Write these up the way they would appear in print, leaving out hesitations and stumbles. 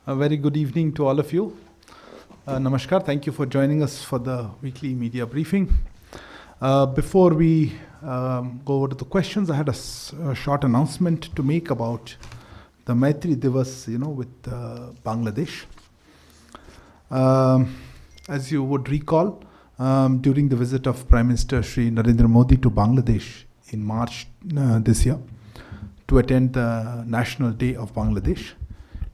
A very good evening to all of you. Namaskar. Thank you for joining us for the weekly media briefing. Before we go over to the questions, I had a short announcement to make about the Maitri Divas, with Bangladesh. As you would recall, during the visit of Prime Minister Shri Narendra Modi to Bangladesh in March this year to attend the National Day of Bangladesh,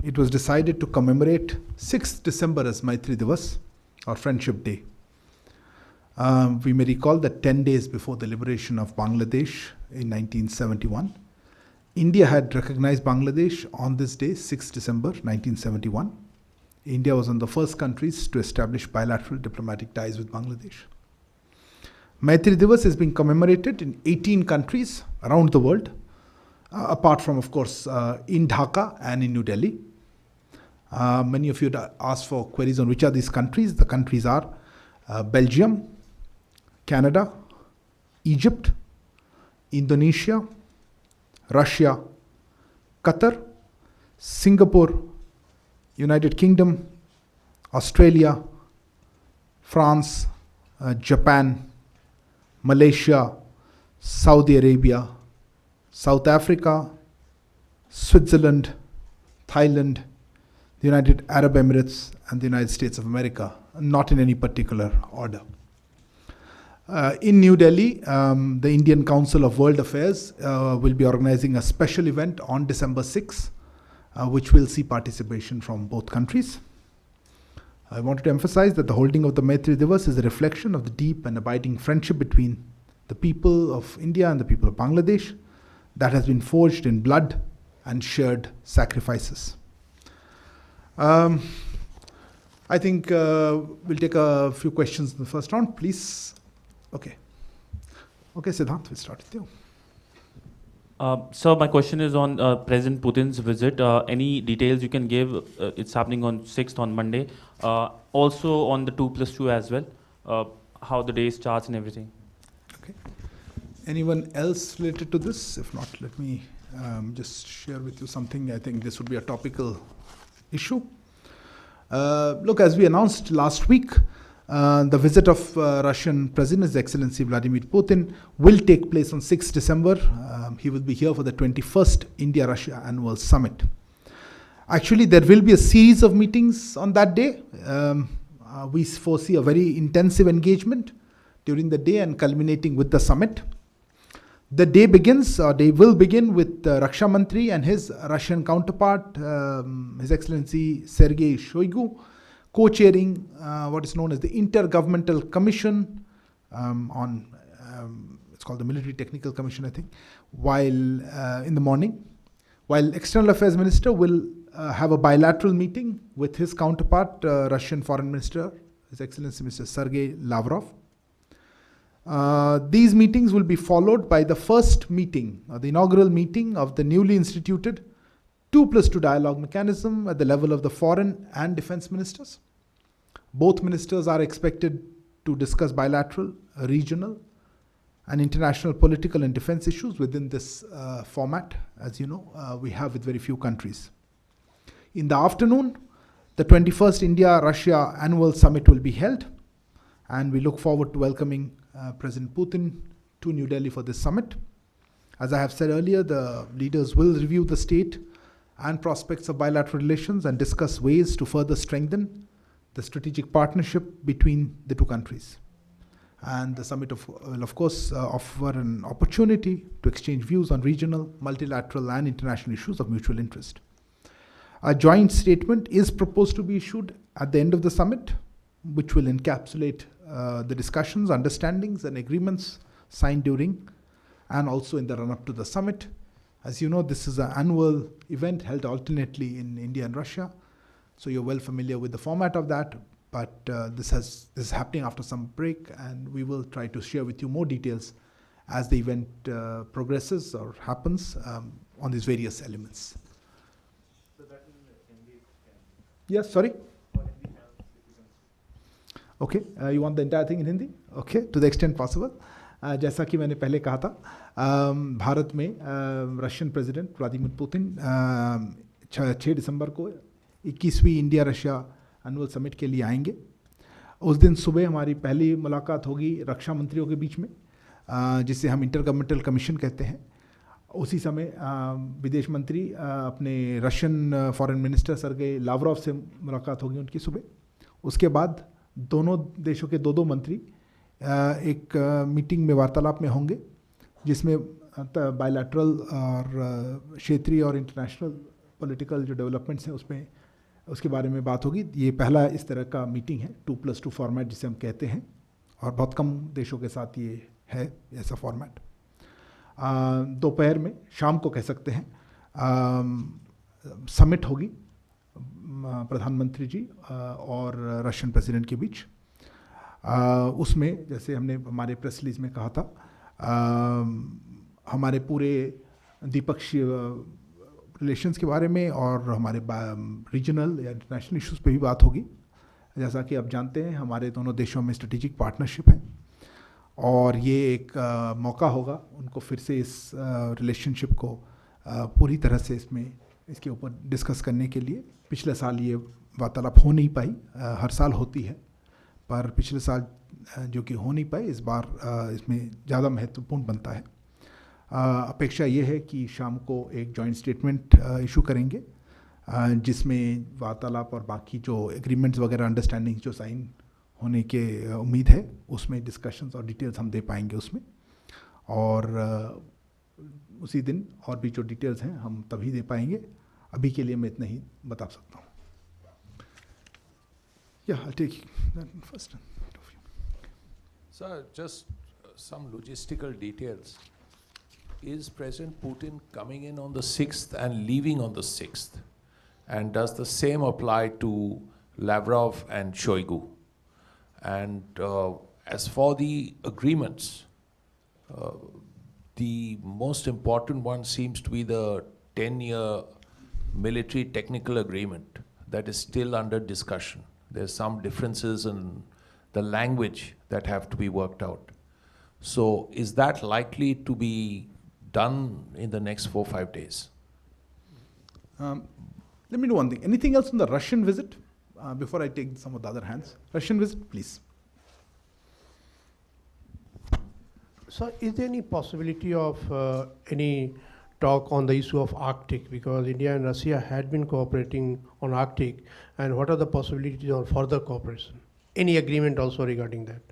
it was decided to commemorate 6th December as Maitri Divas, or Friendship Day. We may recall that 10 days before the liberation of Bangladesh in 1971, India had recognized Bangladesh on this day, 6th December 1971. India was one of the first countries to establish bilateral diplomatic ties with Bangladesh. Maitri Divas is being commemorated in 18 countries around the world, apart from, of course, in Dhaka and in New Delhi. Many of you had asked for queries on which are these countries. The countries are Belgium, Canada, Egypt, Indonesia, Russia, Qatar, Singapore, United Kingdom, Australia, France, Japan, Malaysia, Saudi Arabia, South Africa, Switzerland, Thailand, the United Arab Emirates, and the United States of America, not in any particular order. In New Delhi, the Indian Council of World Affairs will be organizing a special event on December 6, which will see participation from both countries. I wanted to emphasize that the holding of the Maitri Divas is a reflection of the deep and abiding friendship between the people of India and the people of Bangladesh that has been forged in blood and shared sacrifices. I think we'll take a few questions in the first round, please. Okay, Siddhant, we'll start with you. So my question is on President Putin's visit. Any details you can give? It's happening on 6th, on Monday. Also on the 2+2 as well, how the day starts and everything. Okay. Anyone else related to this? If not, let me just share with you something. I think this would be a topical issue. Look, as we announced last week, the visit of Russian President, His Excellency Vladimir Putin, will take place on 6th December. He will be here for the 21st India-Russia Annual Summit. Actually, there will be a series of meetings on that day. We foresee a very intensive engagement during the day and culminating with the summit. The day will begin with Raksha Mantri and his Russian counterpart, His Excellency Sergei Shoigu, co-chairing what is known as the Intergovernmental Commission on, it's called the Military Technical Commission, I think, while in the morning. While External Affairs Minister will have a bilateral meeting with his counterpart, Russian Foreign Minister, His Excellency Mr. Sergei Lavrov. These meetings will be followed by the first meeting, the inaugural meeting of the newly instituted 2+2 dialogue mechanism at the level of the foreign and defense ministers. Both ministers are expected to discuss bilateral, regional, and international political and defense issues within this format, as you know, we have with very few countries. In the afternoon, the 21st India-Russia Annual Summit will be held, and we look forward to welcoming President Putin to New Delhi for this summit. As I have said earlier, the leaders will review the state and prospects of bilateral relations and discuss ways to further strengthen the strategic partnership between the two countries. And the summit will, of course, offer an opportunity to exchange views on regional, multilateral, and international issues of mutual interest. A joint statement is proposed to be issued at the end of the summit, which will encapsulate the discussions, understandings, and agreements signed during and also in the run-up to the summit. As you know, this is an annual event held alternately in India and Russia, so you're well familiar with the format of that, but this is happening after some break, and we will try to share with you more details as the event progresses or happens on these various elements. So that is Hindi. Yes, sorry? Okay, you want the entire thing in Hindi? Okay, to the extent possible. जैसा कि मैंने पहले कहा था, भारत में Russian president Vladimir Putin 6 दिसंबर को 21वीं India Russia annual summit के लिए आएंगे। उस दिन सुबह हमारी पहली मुलाकात होगी रक्षा मंत्रियों के बीच में, जिसे हम इंटरगवर्नमेंटल कमीशन कहते हैं। उसी समय विदेश मंत्री अपने Russian foreign minister Sergey Lavrov से मुलाकात होगी उनकी सुबह। उसके बाद दोनों देशों के दो मंत्री एक मीटिंग में वार्तालाप में होंगे, जिसमें बायलैटरल और क्षेत्रीय और इंटरनेशनल पॉलिटिकल जो डेवलपमेंट्स हैं उसमें उसके बारे में बात होगी। ये पहला इस तरह का मीटिंग है, 2+2 फॉर्मेट जिसे हम कहते हैं, और बहुत कम देशों के साथ ये है ऐसा फॉर्मेट। दोपहर में, शाम को कह सकते हैं, समिट होगी प्रधानमंत्री जी और रशियन प्रेसिडेंट के बीच। उसमें जैसे हमने हमारे प्रेस रिलीज में कहा था, हमारे पूरे द्विपक्षीय रिलेशंस के बारे में और हमारे रीजनल या इंटरनेशनल इश्यूज पे भी बात होगी। जैसा कि आप जानते हैं, हमारे दोनों देशों में स्ट्रेटेजिक पार्टनरशिप है और ये एक मौका होगा उनको फिर से इस रिलेशनशिप को पूरी तरह से इसके ऊपर डिस्कस करने के लिए। पिछले साल ये वार्तालाप हो नहीं पाई, हर साल होती है, पर पिछले साल जो कि हो नहीं पाई, इस बार इसमें ज़्यादा महत्वपूर्ण बनता है। अपेक्षा ये है कि शाम को एक जॉइंट स्टेटमेंट इशू करेंगे, जिसमें वार्तालाप और बाकी जो एग्रीमेंट्स वगैरह अंडरस्टैंडिंग जो साइन होने के उम्मीद है, उसमें डिस्कशंस और डिटेल्स हम दे पाएंगे उसमें। और उसी दिन और भी जो डिटेल्स हैं हम तभी दे पाएंगे। अभी के लिए मैं इतना ही बता सकता हूँ। I'll take that first. Sir, just some logistical details. Is President Putin coming in on the 6th and leaving on the 6th? And does the same apply to Lavrov and Shoigu? And as for the agreements, the most important one seems to be the 10-year military technical agreement that is still under discussion. There's some differences in the language that have to be worked out. So is that likely to be done in the next 4-5 days? Let me do one thing. Anything else on the Russian visit before I take some of the other hands? Russian visit, please. So is there any possibility of any talk on the issue of Arctic, because India and Russia had been cooperating on Arctic, and what are the possibilities of further cooperation? Any agreement also regarding that?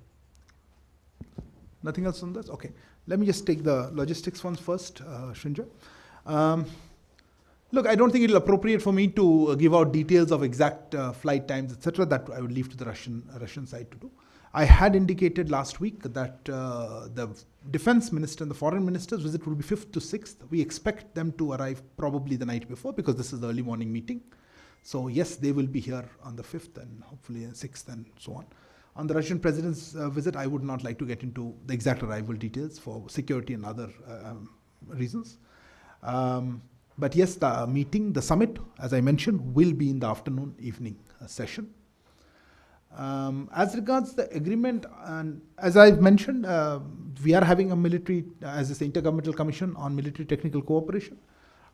Nothing else on this? Okay. Let me just take the logistics ones first, Srinja. Look, I don't think it'll appropriate for me to give out details of exact flight times, etc. That I would leave to the Russian side to do. I had indicated last week that the defense minister and the foreign minister's visit will be 5th to 6th. We expect them to arrive probably the night before, because this is the early morning meeting. So yes, they will be here on the 5th and hopefully 6th and so on. On the Russian president's visit, I would not like to get into the exact arrival details for security and other reasons. But yes, the meeting, the summit, as I mentioned, will be in the afternoon, evening session. As regards the agreement, and as I've mentioned, we are having a military, as this Intergovernmental Commission on Military Technical Cooperation.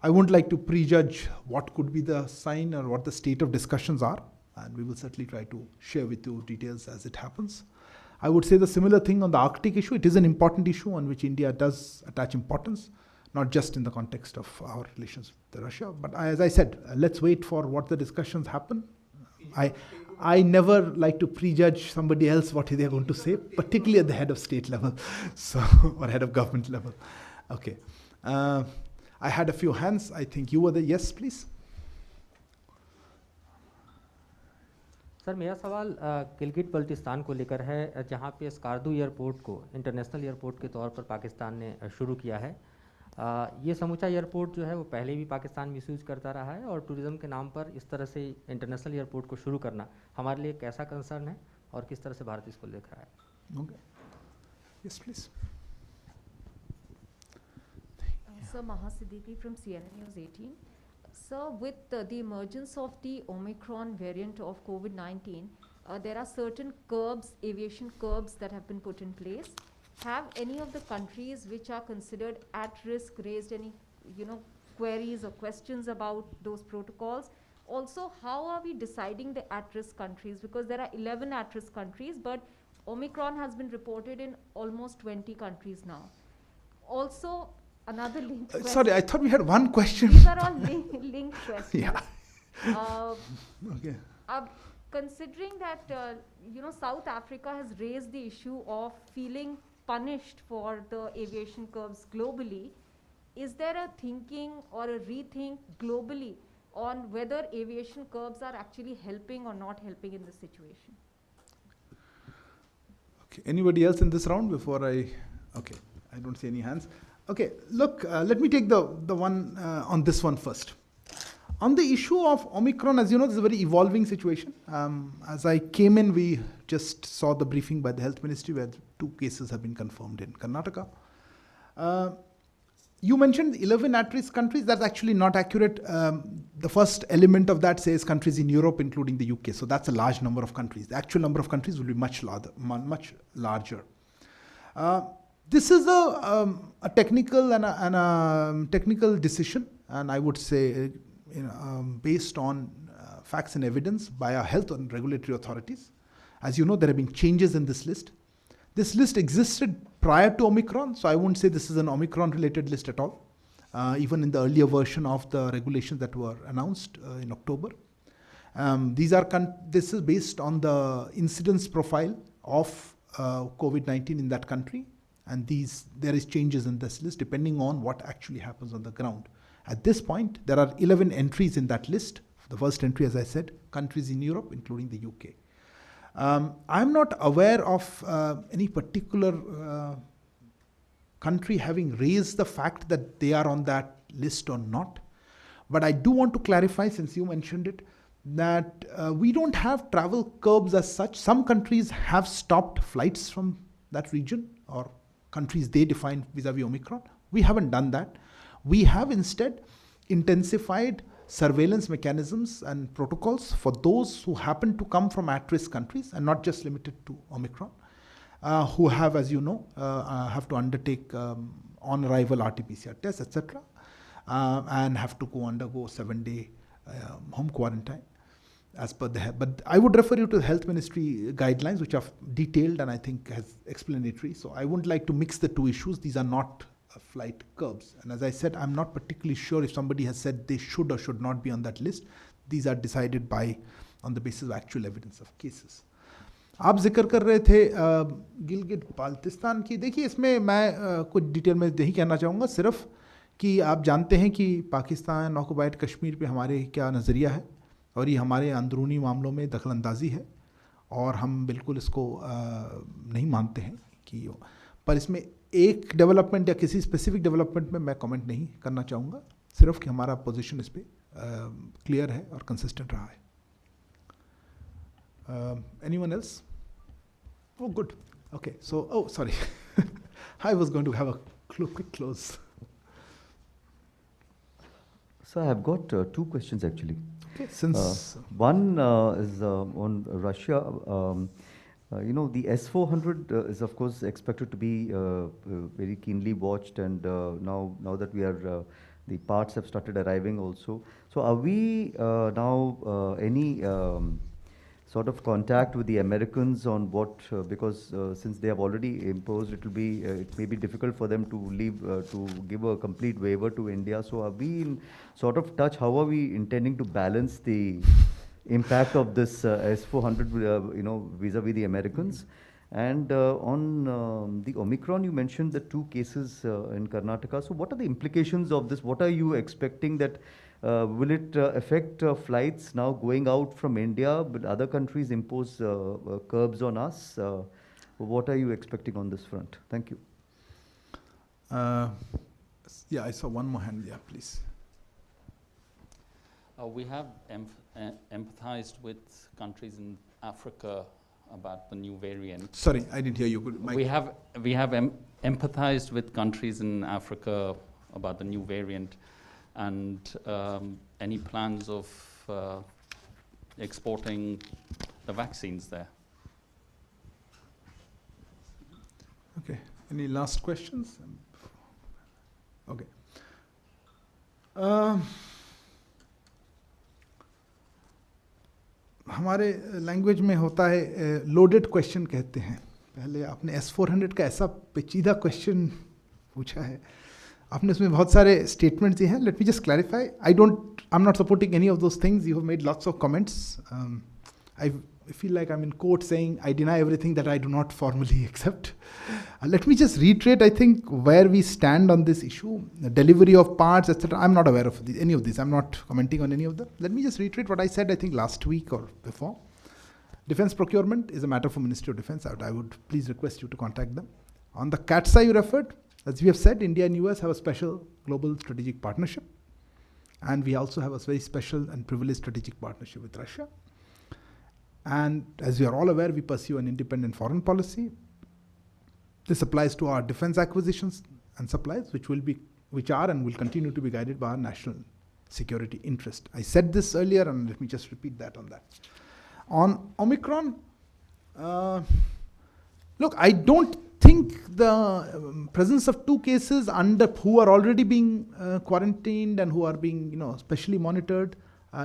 I wouldn't like to prejudge what could be the sign or what the state of discussions are, and we will certainly try to share with you details as it happens. I would say the similar thing on the Arctic issue. It is an important issue on which India does attach importance, not just in the context of our relations with Russia, but as I said, let's wait for what the discussions happen. I never like to prejudge somebody else what they are going to say, particularly at the head of state level, so or head of government level. Okay, I had a few hands. I think you were the yes, please. Sir, मेरा सवाल गिलगिट बल्तिस्तान को लेकर है, जहां पे Skardu airport को international airport के तौर पर पाकिस्तान ने शुरू किया है। ये समूचा एयरपोर्ट जो है वो पहले भी पाकिस्तान मिसयूज करता रहा है, और टूरिज़्म के नाम पर इस तरह से इंटरनेशनल एयरपोर्ट को शुरू करना हमारे लिए कैसा कंसर्न है और किस तरह से भारत इसको देख रहा है? Okay. Yes, please. Sir, Maha Siddiqui from CNN News 18. Sir, with the emergence of the Omicron variant of COVID-19, there are certain curbs, aviation curbs that have been put in place. Have any of the countries which are considered at risk raised any, queries or questions about those protocols? Also, how are we deciding the at-risk countries? Because there are 11 at-risk countries, but Omicron has been reported in almost 20 countries now. Also, another linked question. Sorry, I thought we had one question. These are all linked questions. Yeah. Uh, Okay. Considering that South Africa has raised the issue of feeling punished for the aviation curbs globally, is there a thinking or a rethink globally on whether aviation curbs are actually helping or not helping in this situation? Okay. Anybody else in this round before I? Okay, I don't see any hands. Okay, look, let me take the one on this one first. On the issue of Omicron, as you know, this is a very evolving situation. As I came in, we just saw the briefing by the health ministry where 2 cases have been confirmed in Karnataka. You mentioned 11 at-risk countries. That's actually not accurate. The first element of that says countries in Europe, including the UK. So that's a large number of countries. The actual number of countries will be much larger. This is a technical and a technical decision, and I would say based on facts and evidence by our health and regulatory authorities. As you know, there have been changes in this list. This list existed prior to Omicron, so I won't say this is an Omicron-related list at all, even in the earlier version of the regulations that were announced in October. This is based on the incidence profile of COVID-19 in that country, and there is changes in this list depending on what actually happens on the ground. At this point, there are 11 entries in that list. The first entry, as I said, countries in Europe, including the UK. I'm not aware of any particular country having raised the fact that they are on that list or not. But I do want to clarify, since you mentioned it, that we don't have travel curbs as such. Some countries have stopped flights from that region, or countries they define vis-a-vis Omicron. We haven't done that. We have instead intensified surveillance mechanisms and protocols for those who happen to come from at-risk countries, and not just limited to Omicron, who have, as you know, have to undertake on-arrival RT-PCR tests, etc., and have to undergo 7-day home quarantine as per the health. But I would refer you to the health ministry guidelines, which are detailed and I think has explanatory. So I wouldn't like to mix the 2 issues. These are not flight curbs. And as I said, I'm not particularly sure if somebody has said they should or should not be on that list. These are decided on the basis of actual evidence of cases. आप जिक्र कर रहे थे गिलगिट बाल्टिस्तान की. देखिए, इसमें मैं कुछ डिटेल में यही कहना चाहूँगा सिर्फ कि आप जानते हैं कि पाकिस्तान ऑक्युपाइड कश्मीर पे हमारे क्या नज़रिया है, और ये हमारे अंदरूनी मामलों में दखलंदाजी है, और हम बिल्कुल इसको नहीं मानते हैं कि पर इसमें एक डेवलपमेंट या किसी स्पेसिफिक डेवलपमेंट में मैं कमेंट नहीं करना चाहूँगा, सिर्फ कि हमारा पोजीशन इस पर क्लियर है और कंसिस्टेंट रहा है. Anyone else? Oh, good. Okay, so, sorry. I was going to have a quick close. So I have got 2 questions actually. Okay, since one is on Russia. The S-400 is of course expected to be very keenly watched, and now that we are, the parts have started arriving also. So are we now any sort of contact with the Americans on what, because since they have already imposed, it may be difficult for them to leave, to give a complete waiver to India. So are we in sort of touch? How are we intending to balance the impact of this S-400, vis-a-vis the Americans? And on the Omicron, you mentioned the 2 cases in Karnataka. So what are the implications of this? What are you expecting that will it affect flights now going out from India, but other countries impose curbs on us? What are you expecting on this front? Thank you. Yeah, I saw one more hand. Yeah, please. We have empathized with countries in Africa about the new variant. Sorry, I didn't hear you. We have empathized with countries in Africa about the new variant, and any plans of exporting the vaccines there. Okay. Any last questions? Okay. हमारे language में होता है loaded question कहते हैं. पहले आपने S-400 का ऐसा पेचीदा क्वेश्चन पूछा है, आपने उसमें बहुत सारे स्टेटमेंट्स दिए हैं. Let me just clarify. I am not supporting any of those things. You have made lots of comments. I feel like I'm in court saying I deny everything that I do not formally accept. Let me just reiterate, I think, where we stand on this issue. The delivery of parts, etc. I'm not aware of any of this. I'm not commenting on any of them. Let me just reiterate what I said, I think, last week or before. Defense procurement is a matter for Ministry of Defense. I would please request you to contact them. On the CATSA you referred, as we have said, India and US have a special global strategic partnership. And we also have a very special and privileged strategic partnership with Russia. And as we are all aware, we pursue an independent foreign policy. This applies to our defense acquisitions and supplies, which are and will continue to be guided by our national security interest. I said this earlier, and let me just repeat that on that. On Omicron, look, I don't think the presence of 2 cases who are already being quarantined and who are being, specially monitored,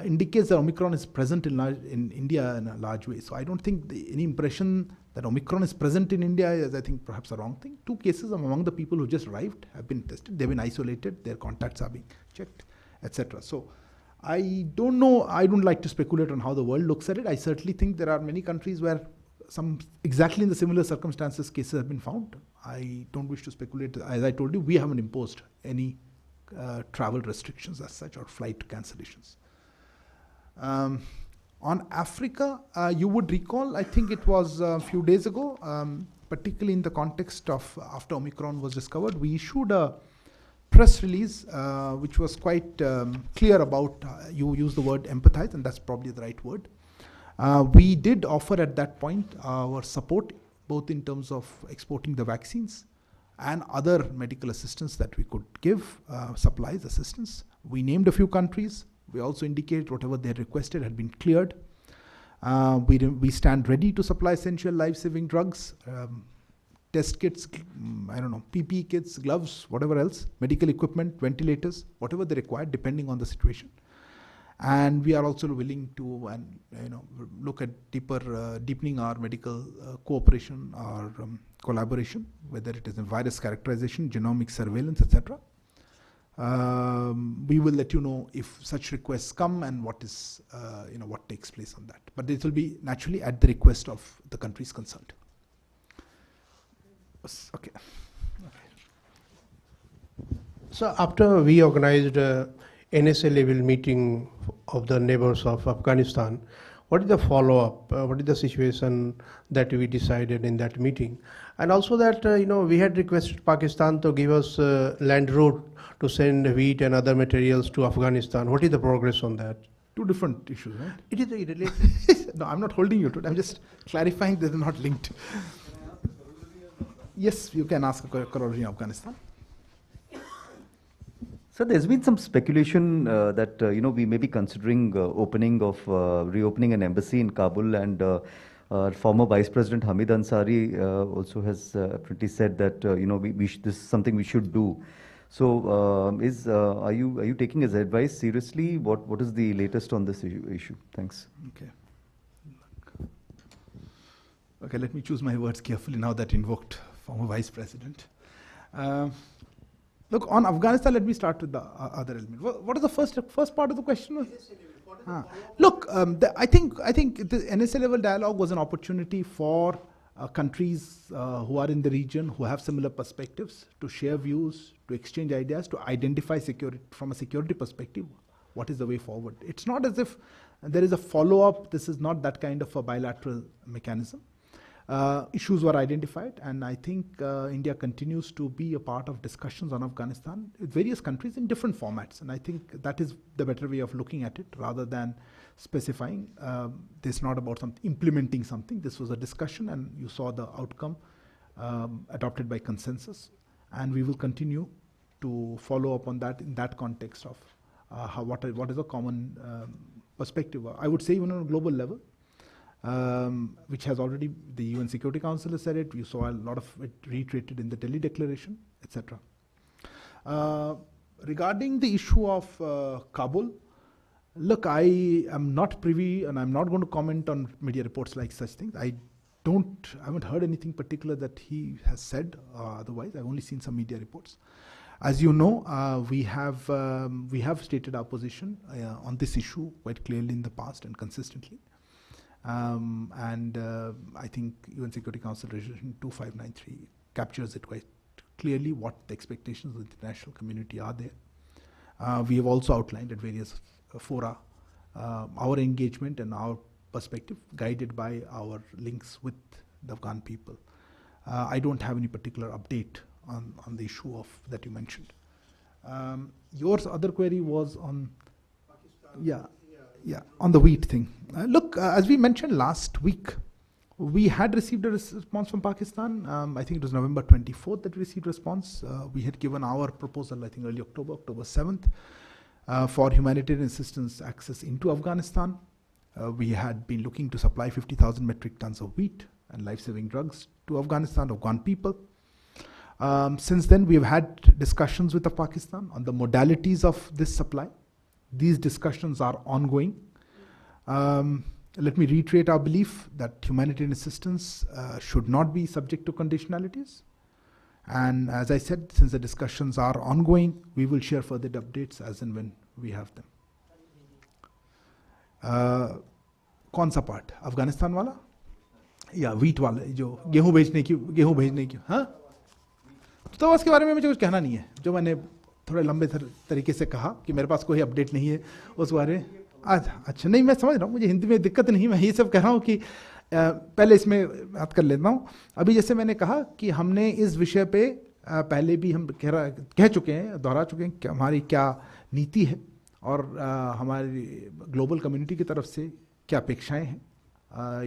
indicates that Omicron is present in India in a large way. So I don't think any impression that Omicron is present in India is, I think, perhaps a wrong thing. 2 cases among the people who just arrived have been tested. They've been isolated. Their contacts are being checked, etc. So I don't know. I don't like to speculate on how the world looks at it. I certainly think there are many countries where exactly in the similar circumstances cases have been found. I don't wish to speculate. As I told you, we haven't imposed any travel restrictions as such or flight cancellations. On Africa, you would recall, I think it was a few days ago, particularly in the context of after Omicron was discovered, we issued a press release which was quite clear about, you use the word empathize, and that's probably the right word. We did offer at that point our support, both in terms of exporting the vaccines and other medical assistance that we could give, supplies, assistance. We named a few countries. We also indicated whatever they had requested had been cleared. We stand ready to supply essential life-saving drugs, test kits, PPE kits, gloves, whatever else, medical equipment, ventilators, whatever they require, depending on the situation. And we are also willing to look at deepening our medical cooperation or collaboration, whether it is in virus characterization, genomic surveillance, etc. We will let you know if such requests come and what is, what takes place on that. But it will be naturally at the request of the countries concerned. Okay. So after we organized NSA level meeting of the neighbors of Afghanistan, what is the follow-up? What is the situation that we decided in that meeting? And also that, we had requested Pakistan to give us land route to send wheat and other materials to Afghanistan. What is the progress on that? 2 different issues, right? It is related. No, I'm not holding you to it. I'm just clarifying that they're not linked. Yes, you can ask a corollary in Afghanistan. So there's been some speculation that we may be considering reopening an embassy in Kabul, and former Vice President Hamid Ansari also has apparently said that this is something we should do. So are you taking his advice seriously? What is the latest on this issue? Thanks. Okay, let me choose my words carefully now that invoked former Vice President. Look, on Afghanistan, let me start with the other element. What is the first part of the question? Look, I think the NSA level dialogue was an opportunity for countries who are in the region, who have similar perspectives, to share views, to exchange ideas, to identify security from a security perspective. What is the way forward? It's not as if there is a follow-up. This is not that kind of a bilateral mechanism. Issues were identified, and I think India continues to be a part of discussions on Afghanistan with various countries in different formats, and I think that is the better way of looking at it rather than specifying. This is not about implementing something. This was a discussion, and you saw the outcome adopted by consensus, and we will continue to follow up on that in that context of what is a common perspective. I would say even on a global level, which has already, the UN Security Council has said it, you saw a lot of it reiterated in the Delhi Declaration, etc. Regarding the issue of Kabul, Look, I am not privy, and I'm not going to comment on media reports like such things. I haven't heard anything particular that he has said. Otherwise, I've only seen some media reports. As you know, we have stated our position on this issue quite clearly in the past and consistently. I think UN Security Council Resolution 2593 captures it quite clearly what the expectations of the international community are there. We have also outlined at various fora our engagement and our perspective, guided by our links with the Afghan people. I don't have any particular update on the issue of that you mentioned. Your other query was on Pakistan. Yeah, on the wheat thing. Look, as we mentioned last week, we had received a response from Pakistan. I think it was November 24th that we received a response. We had given our proposal, I think early October 7th, for humanitarian assistance access into Afghanistan. We had been looking to supply 50,000 metric tons of wheat and life-saving drugs to Afghanistan, Afghan people. Since then, we have had discussions with Pakistan on the modalities of this supply. These discussions are ongoing. Let me reiterate our belief that humanitarian assistance should not be subject to conditionalities. And as I said, since the discussions are ongoing, we will share further updates as and when we have them. कौन सा part? Afghanistan वाला या wheat वाला जो गेहूं भेजने की हाँ, तो उसके बारे में मुझे कुछ कहना नहीं है. जो मैंने थोड़े लंबे तरीके से कहा कि मेरे पास कोई अपडेट नहीं है उस बारे में. अच्छा, नहीं, मैं समझ रहा हूँ, मुझे हिंदी में दिक्कत नहीं. मैं ये सब कह रहा हूँ कि पहले इसमें बात कर लेता हूँ. अभी जैसे मैंने कहा कि हमने इस विषय पे पहले भी हम कह चुके हैं, दोहरा चुके हैं कि हमारी क्या नीति है और हमारी ग्लोबल कम्युनिटी की तरफ से क्या अपेक्षाएं हैं.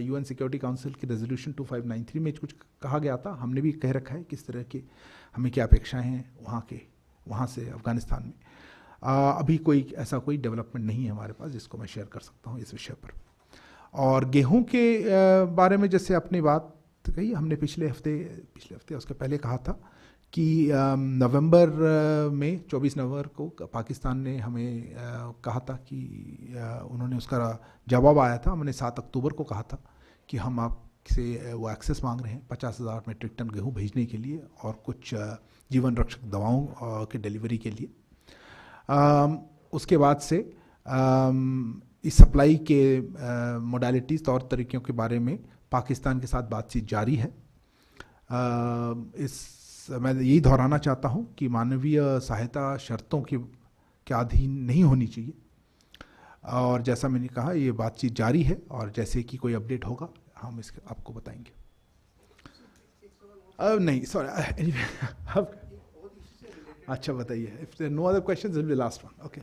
यूएन सिक्योरिटी काउंसिल की रेजोल्यूशन 2593 में कुछ कहा गया था. हमने भी कह रखा है किस तरह के हमें क्या अपेक्षाएं हैं वहाँ से अफगानिस्तान में. अभी कोई ऐसा कोई डेवलपमेंट नहीं है हमारे पास जिसको मैं शेयर कर सकता हूँ इस विषय पर. और गेहूं के बारे में जैसे आपने बात कही, हमने पिछले हफ्ते उसके पहले कहा था कि नवंबर में 24 नवंबर को पाकिस्तान ने हमें कहा था कि उन्होंने उसका जवाब आया था. हमने 7 अक्टूबर को कहा था कि हम आपसे वो एक्सेस मांग रहे हैं 50,000 मेट्रिक टन गेहूं भेजने के लिए और कुछ जीवन रक्षक दवाओं के डिलीवरी के लिए. उसके बाद से इस सप्लाई के मोडालिटीज़, तौर तरीक़ों के बारे में पाकिस्तान के साथ बातचीत जारी है. मैं यही दोहराना चाहता हूँ कि मानवीय सहायता शर्तों के अधीन नहीं होनी चाहिए. और जैसा मैंने कहा, ये बातचीत जारी है और जैसे कि कोई अपडेट होगा हम इसके आपको बताएंगे. नहीं, सॉरी. अच्छा, बताइए. If there are no other questions, this will be the last one. Okay.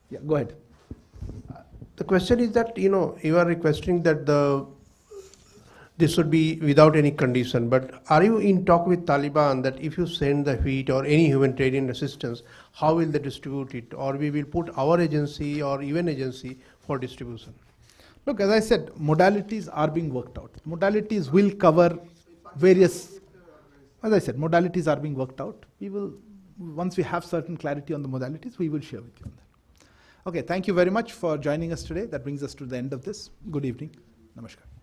Yeah, go ahead. The question is that, you are requesting that this should be without any condition, but are you in talk with Taliban that if you send the wheat or any humanitarian assistance, how will they distribute it? Or we will put our agency or UN agency for distribution? Look, as I said, modalities are being worked out. Modalities will cover various, as I said, modalities are being worked out. We will, once we have certain clarity on the modalities, we will share with you on that. Okay, thank you very much for joining us today. That brings us to the end of this. Good evening. Namaskar.